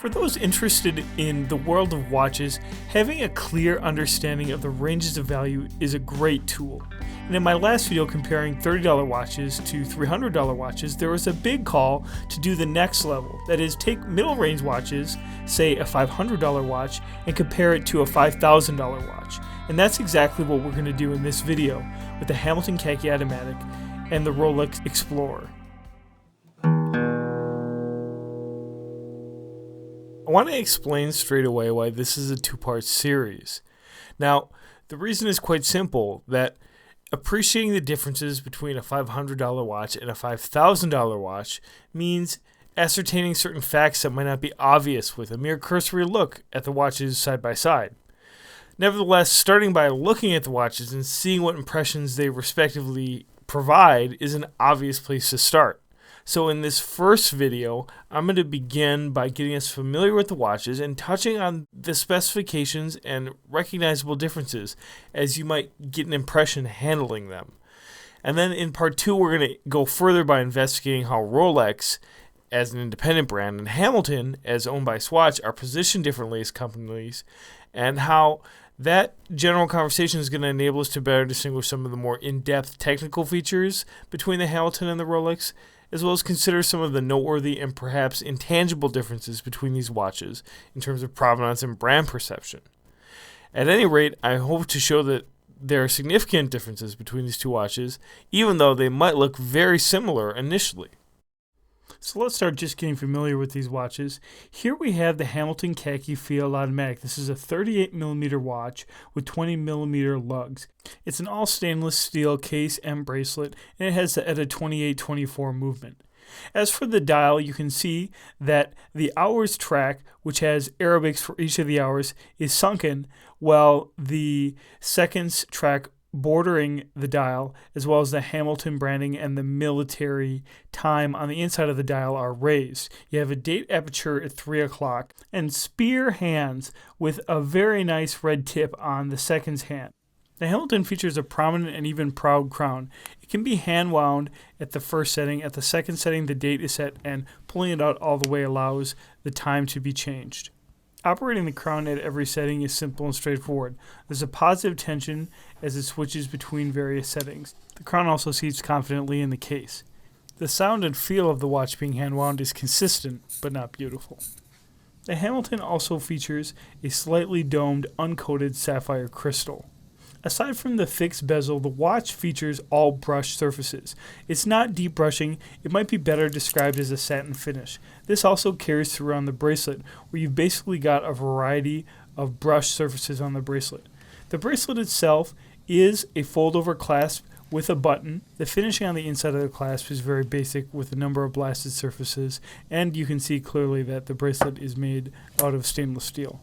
For those interested in the world of watches, having a clear understanding of the ranges of value is a great tool. And in my last video comparing $30 watches to $300 watches, there was a big call to do the next level. That is, take middle range watches, say a $500 watch, and compare it to a $5,000 watch. And that's exactly what we're going to do in this video with the Hamilton Khaki Automatic and the Rolex Explorer. I want to explain straight away why this is a two-part series. Now, the reason is quite simple, that appreciating the differences between a $500 watch and a $5,000 watch means ascertaining certain facts that might not be obvious with a mere cursory look at the watches side by side. Nevertheless, starting by looking at the watches and seeing what impressions they respectively provide is an obvious place to start. So in this first video, I'm going to begin by getting us familiar with the watches and touching on the specifications and recognizable differences as you might get an impression handling them. And then in part 2, we're going to go further by investigating how Rolex, as an independent brand, and Hamilton, as owned by Swatch, are positioned differently as companies, and how that general conversation is going to enable us to better distinguish some of the more in-depth technical features between the Hamilton and the Rolex, as well as consider some of the noteworthy and perhaps intangible differences between these watches in terms of provenance and brand perception. At any rate, I hope to show that there are significant differences between these two watches, even though they might look very similar initially. So let's start just getting familiar with these watches. Here we have the Hamilton Khaki Automatic. This is a 38mm watch with 20mm lugs. It's an all stainless steel case and bracelet, and it has at a 28-24 movement. As for the dial, you can see that the hours track, which has Arabics for each of the hours, is sunken, while the seconds track bordering the dial, as well as the Hamilton branding and the military time on the inside of the dial, are raised. You have a date aperture at 3 o'clock and spear hands with a very nice red tip on the seconds hand. The Hamilton features a prominent and even proud crown. It can be hand wound at the first setting. At the second setting, the date is set, and pulling it out all the way allows the time to be changed. Operating the crown at every setting is simple and straightforward. There's a positive tension as it switches between various settings. The crown also seats confidently in the case. The sound and feel of the watch being hand wound is consistent, but not beautiful. The Hamilton also features a slightly domed, uncoated sapphire crystal. Aside from the fixed bezel, the watch features all brushed surfaces. It's not deep brushing. It might be better described as a satin finish. This also carries through on the bracelet, where you've basically got a variety of brushed surfaces on the bracelet. The bracelet itself is a fold-over clasp with a button. The finishing on the inside of the clasp is very basic with a number of blasted surfaces, and you can see clearly that the bracelet is made out of stainless steel.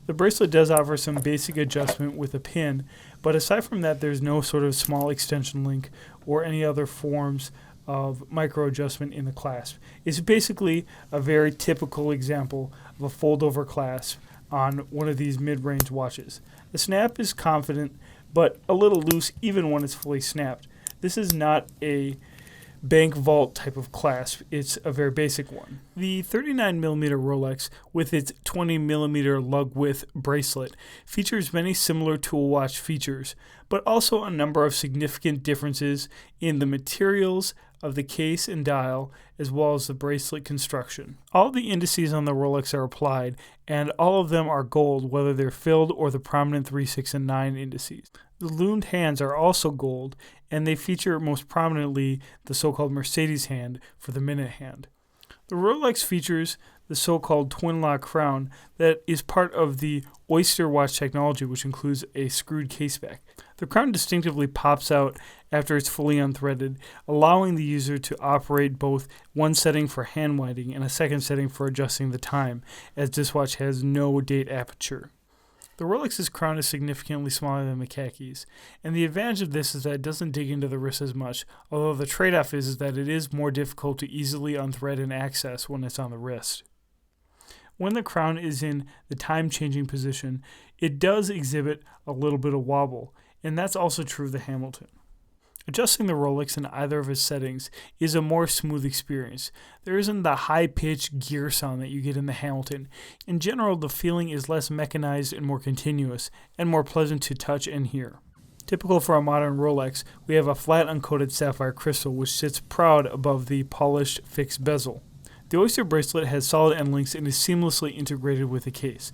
The bracelet does offer some basic adjustment with a pin, but aside from that, there's no sort of small extension link or any other forms of micro adjustment in the clasp. It's basically a very typical example of a fold-over clasp on one of these mid-range watches. The snap is confident, but a little loose even when it's fully snapped. This is not a bank vault type of clasp. It's a very basic one. The 39mm Rolex with its 20mm lug width bracelet features many similar tool watch features, but also a number of significant differences in the materials of the case and dial, as well as the bracelet construction. All the indices on the Rolex are applied, and all of them are gold, whether they're filled or the prominent 3, 6, and 9 indices. The loomed hands are also gold, and they feature most prominently the so-called Mercedes hand for the minute hand. The Rolex features the so-called Twinlock crown that is part of the Oyster watch technology, which includes a screwed caseback. The crown distinctively pops out after it's fully unthreaded, allowing the user to operate both one setting for hand winding and a second setting for adjusting the time, as this watch has no date aperture. The Rolex's crown is significantly smaller than the Khaki's, and the advantage of this is that it doesn't dig into the wrist as much, although the trade-off is that it is more difficult to easily unthread and access when it's on the wrist. When the crown is in the time-changing position, it does exhibit a little bit of wobble, and that's also true of the Hamilton. Adjusting the Rolex in either of its settings is a more smooth experience. There isn't the high-pitched gear sound that you get in the Hamilton. In general, the feeling is less mechanized and more continuous, and more pleasant to touch and hear. Typical for a modern Rolex, we have a flat uncoated sapphire crystal which sits proud above the polished fixed bezel. The Oyster bracelet has solid end links and is seamlessly integrated with the case.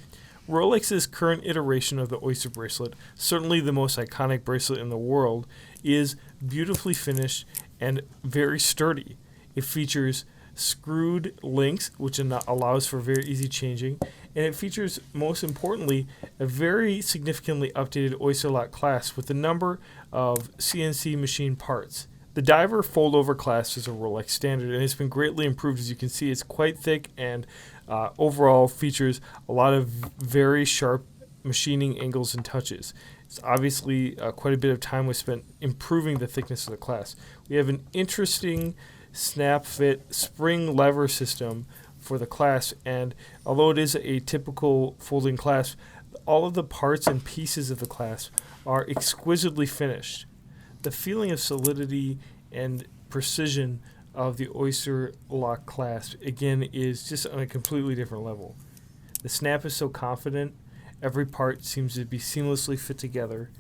Rolex's current iteration of the Oyster bracelet, certainly the most iconic bracelet in the world, is beautifully finished and very sturdy. It features screwed links, which allows for very easy changing, and it features, most importantly, a very significantly updated Oyster lock clasp with a number of CNC machine parts. The diver fold-over clasp is a Rolex standard, and it's been greatly improved. As you can see, it's quite thick and overall features a lot of very sharp machining angles and touches. It's obviously quite a bit of time was spent improving the thickness of the clasp. We have an interesting snap fit spring lever system for the clasp, and although it is a typical folding clasp, all of the parts and pieces of the clasp are exquisitely finished. The feeling of solidity and precision of the Oyster lock clasp, again, is just on a completely different level. The snap is so confident, every part seems to be seamlessly fit together,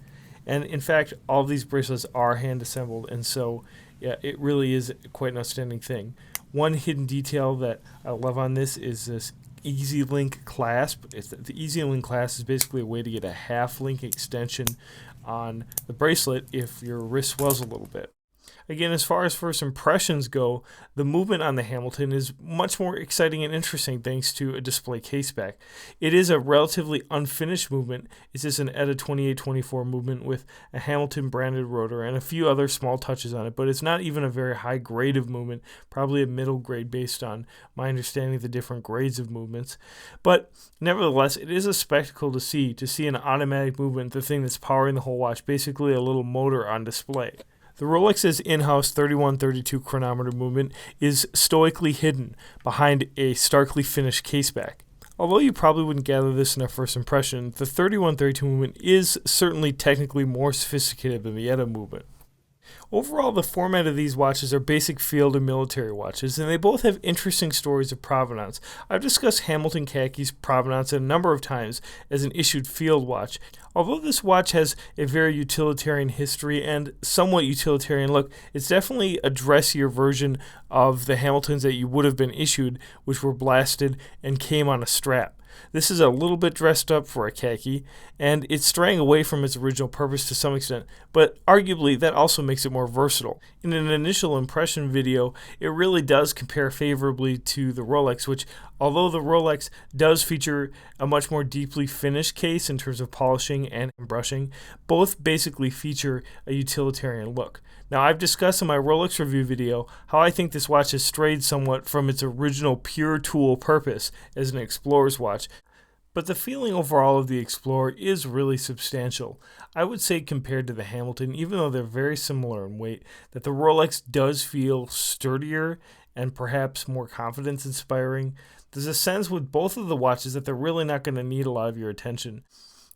and in fact, all of these bracelets are hand assembled, and so yeah, it really is quite an outstanding thing. One hidden detail that I love on this is this Easy Link clasp. The Easy Link clasp is basically a way to get a half link extension on the bracelet if your wrist swells a little bit. Again, as far as first impressions go, the movement on the Hamilton is much more exciting and interesting thanks to a display case back. It is a relatively unfinished movement. It's just an ETA 2824 movement with a Hamilton branded rotor and a few other small touches on it, but it's not even a very high grade of movement, probably a middle grade based on my understanding of the different grades of movements. But nevertheless, it is a spectacle to see an automatic movement, the thing that's powering the whole watch, basically a little motor on display. The Rolex's in-house 3132 chronometer movement is stoically hidden behind a starkly finished caseback. Although you probably wouldn't gather this in a first impression, the 3132 movement is certainly technically more sophisticated than the ETA movement. Overall, the format of these watches are basic field and military watches, and they both have interesting stories of provenance. I've discussed Hamilton Khaki's provenance a number of times as an issued field watch. Although this watch has a very utilitarian history and somewhat utilitarian look, it's definitely a dressier version of the Hamiltons that you would have been issued, which were blasted and came on a strap. This is a little bit dressed up for a khaki, and it's straying away from its original purpose to some extent, but arguably that also makes it more versatile. In an initial impression video, it really does compare favorably to the Rolex, which, although the Rolex does feature a much more deeply finished case in terms of polishing and brushing, both basically feature a utilitarian look. Now, I've discussed in my Rolex review video how I think this watch has strayed somewhat from its original pure tool purpose as an Explorer's watch, but the feeling overall of the Explorer is really substantial. I would say compared to the Hamilton, even though they're very similar in weight, that the Rolex does feel sturdier and perhaps more confidence-inspiring. There's a sense with both of the watches that they're really not going to need a lot of your attention.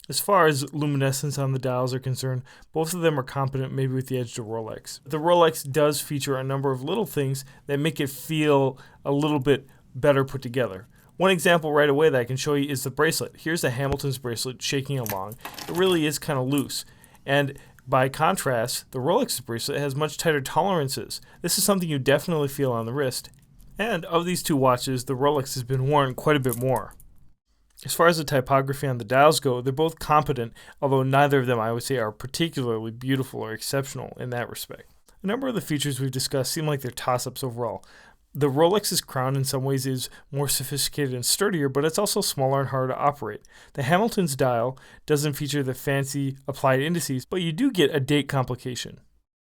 As far as luminescence on the dials are concerned, both of them are competent, maybe with the edge to Rolex. The Rolex does feature a number of little things that make it feel a little bit better put together. One example right away that I can show you is the bracelet. Here's the Hamilton's bracelet shaking along. It really is kind of loose. And by contrast, the Rolex bracelet has much tighter tolerances. This is something you definitely feel on the wrist. And of these two watches, the Rolex has been worn quite a bit more. As far as the typography on the dials go, they're both competent, although neither of them, I would say, are particularly beautiful or exceptional in that respect. A number of the features we've discussed seem like they're toss-ups overall. The Rolex's crown in some ways is more sophisticated and sturdier, but it's also smaller and harder to operate. The Hamilton's dial doesn't feature the fancy applied indices, but you do get a date complication.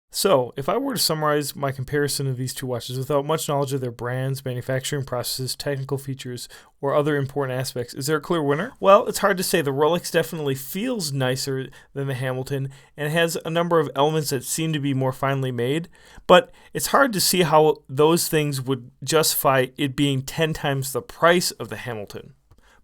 So, if I were to summarize my comparison of these two watches without much knowledge of their brands, manufacturing processes, technical features, or other important aspects, is there a clear winner? Well, it's hard to say. The Rolex definitely feels nicer than the Hamilton and has a number of elements that seem to be more finely made, but it's hard to see how those things would justify it being 10 times the price of the Hamilton.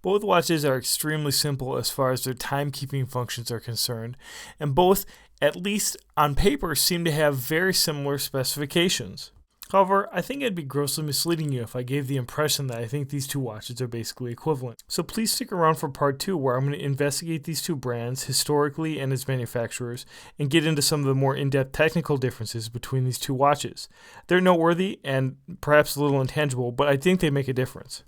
Both watches are extremely simple as far as their timekeeping functions are concerned, and both at least on paper, seem to have very similar specifications. However, I think I'd be grossly misleading you if I gave the impression that I think these two watches are basically equivalent. So please stick around for part 2, where I'm going to investigate these two brands historically and as manufacturers, and get into some of the more in-depth technical differences between these two watches. They're noteworthy and perhaps a little intangible, but I think they make a difference.